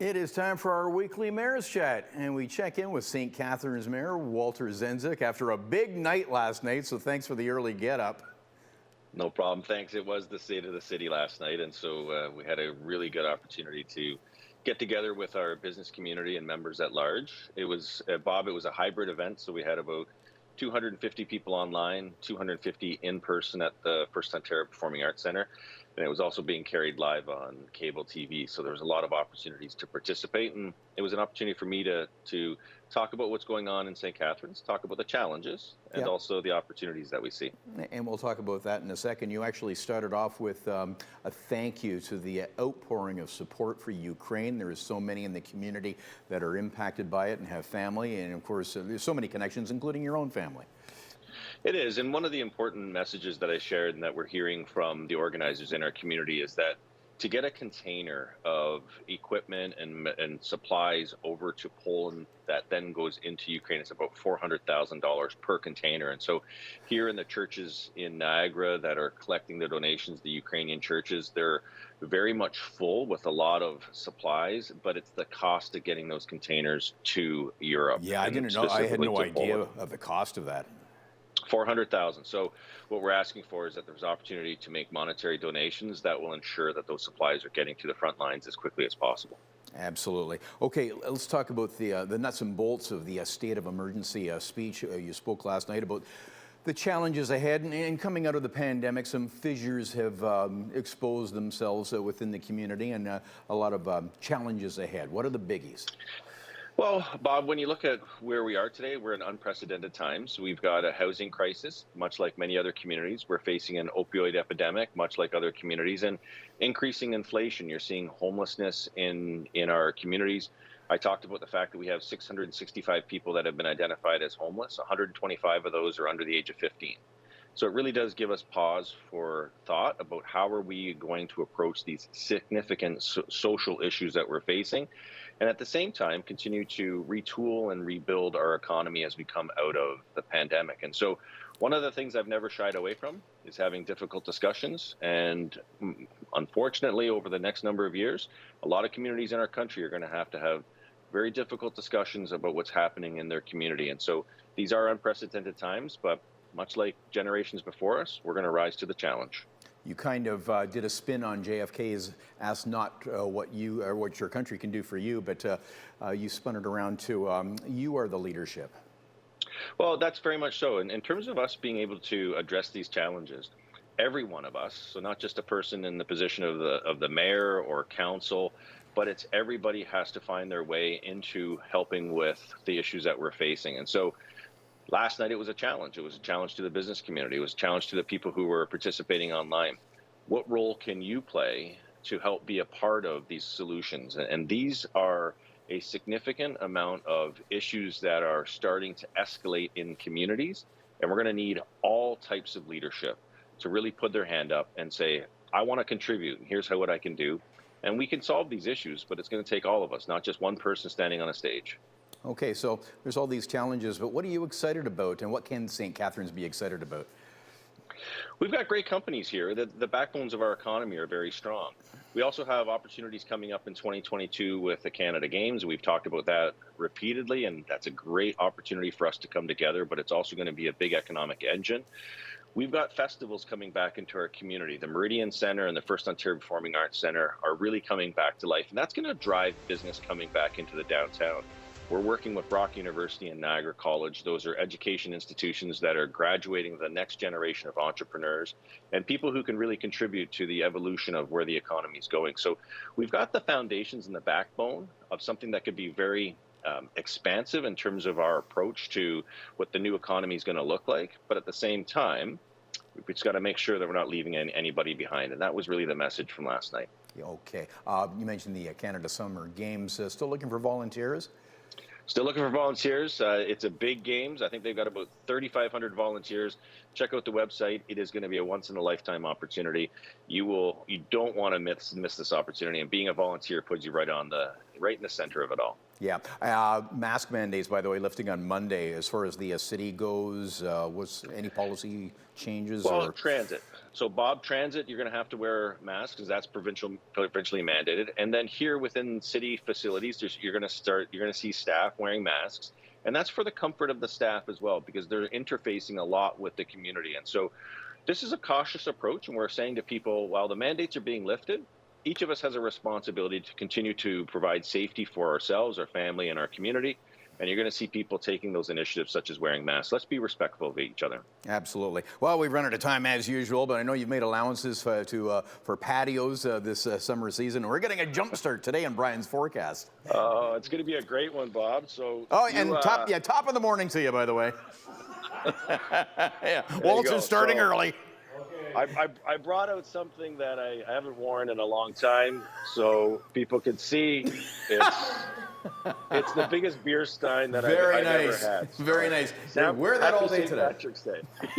It is time for our weekly Mayor's Chat, and we check in with St. Catharines Mayor Walter Sendzik after a big night last night, so thanks for the early get-up. No problem. Thanks. It was the state of the city last night, and so we had a really good opportunity to get together with our business community and members at large. It was, Bob, it was a hybrid event, so we had about 250 people online, 250 in person at the First Ontario Performing Arts Centre, and it was also being carried live on cable TV. So there was a lot of opportunities to participate, and it was an opportunity for me to talk about what's going on in St. Catharines, talk about the challenges, and also the opportunities that we see. And we'll talk about that in a second. You actually started off with a thank you to the outpouring of support for Ukraine. There is so many in the community that are impacted by it and have family, and of course there's so many connections, including your own family. It is, and one of the important messages that I shared and that we're hearing from the organizers in our community is that to get a container of equipment and supplies over to Poland that then goes into Ukraine, it's about $400,000 per container. And so here in the churches in Niagara that are collecting the donations, the Ukrainian churches, they're very much full with a lot of supplies, but it's the cost of getting those containers to Europe. Yeah, I didn't know. I had no idea of the cost of that. 400,000. So what we're asking for is that there's opportunity to make monetary donations that will ensure that those supplies are getting to the front lines as quickly as possible. Absolutely. Okay, let's talk about the nuts and bolts of the state of emergency speech. You spoke last night about the challenges ahead, and coming out of the pandemic, some fissures have exposed themselves within the community, and a lot of challenges ahead. What are the biggies? Well, Bob, when you look at where we are today, we're in unprecedented times. We've got a housing crisis, much like many other communities. We're facing an opioid epidemic, much like other communities, and increasing inflation. You're seeing homelessness in our communities. I talked about the fact that we have 665 people that have been identified as homeless. 125 of those are under the age of 15. So it really does give us pause for thought about how are we going to approach these significant social issues that we're facing, and at the same time continue to retool and rebuild our economy as we come out of the pandemic. And so one of the things I've never shied away from is having difficult discussions. And unfortunately, over the next number of years, a lot of communities in our country are going to have very difficult discussions about what's happening in their community. And so these are unprecedented times, but much like generations before us, we're going to rise to the challenge. You kind of did a spin on JFK's "Ask not what you or what your country can do for you," but you spun it around to you are the leadership. Well, that's very much so. And in terms of us being able to address these challenges, every one of us, so not just a person in the position of the mayor or council, but it's everybody has to find their way into helping with the issues that we're facing. And so last night, it was a challenge. It was a challenge to the business community. It was a challenge to the people who were participating online. What role can you play to help be a part of these solutions? And these are a significant amount of issues that are starting to escalate in communities. And we're going to need all types of leadership to really put their hand up and say, I want to contribute. And here's what I can do. And we can solve these issues, but it's going to take all of us, not just one person standing on a stage. Okay, so there's all these challenges, but what are you excited about, and what can St. Catharines be excited about? We've got great companies here. The backbones of our economy are very strong. We also have opportunities coming up in 2022 with the Canada Games. We've talked about that repeatedly, and that's a great opportunity for us to come together, but it's also going to be a big economic engine. We've got festivals coming back into our community. The Meridian Centre and the First Ontario Performing Arts Centre are really coming back to life, and that's going to drive business coming back into the downtown. We're working with Brock University and Niagara College. Those are education institutions that are graduating the next generation of entrepreneurs and people who can really contribute to the evolution of where the economy is going. So we've got the foundations and the backbone of something that could be very expansive in terms of our approach to what the new economy is going to look like. But at the same time, we've just got to make sure that we're not leaving anybody behind. And that was really the message from last night. Okay. You mentioned the Canada Summer Games. Still looking for volunteers? Still looking for volunteers. It's a big games. I think they've got about 3,500 volunteers. Check out the website. It is going to be a once-in-a-lifetime opportunity. you don't want to miss this opportunity. And being a volunteer puts you right in the center of it all. Yeah. Mask mandates, by the way, lifting on Monday. As far as the city goes, was any policy changes? Well, Or transit. So, Bob, transit, you're going to have to wear masks because that's provincially mandated. And then here within city facilities, you're going to see staff wearing masks. And that's for the comfort of the staff as well, because they're interfacing a lot with the community. And so this is a cautious approach. And we're saying to people, while the mandates are being lifted, each of us has a responsibility to continue to provide safety for ourselves, our family, and our community. And you're going to see people taking those initiatives, such as wearing masks. Let's be respectful of each other. Absolutely. Well, we've run out of time as usual, but I know you've made allowances for patios this summer season. We're getting a jump start today in Brian's forecast. It's going to be a great one, Bob. So top of the morning to you, by the way. Yeah, Walter's starting early. I brought out something that I haven't worn in a long time, so people can see it's the biggest beer stein that I've ever had. Very nice. Sam, Wear that all happy day St. today. Patrick's Day.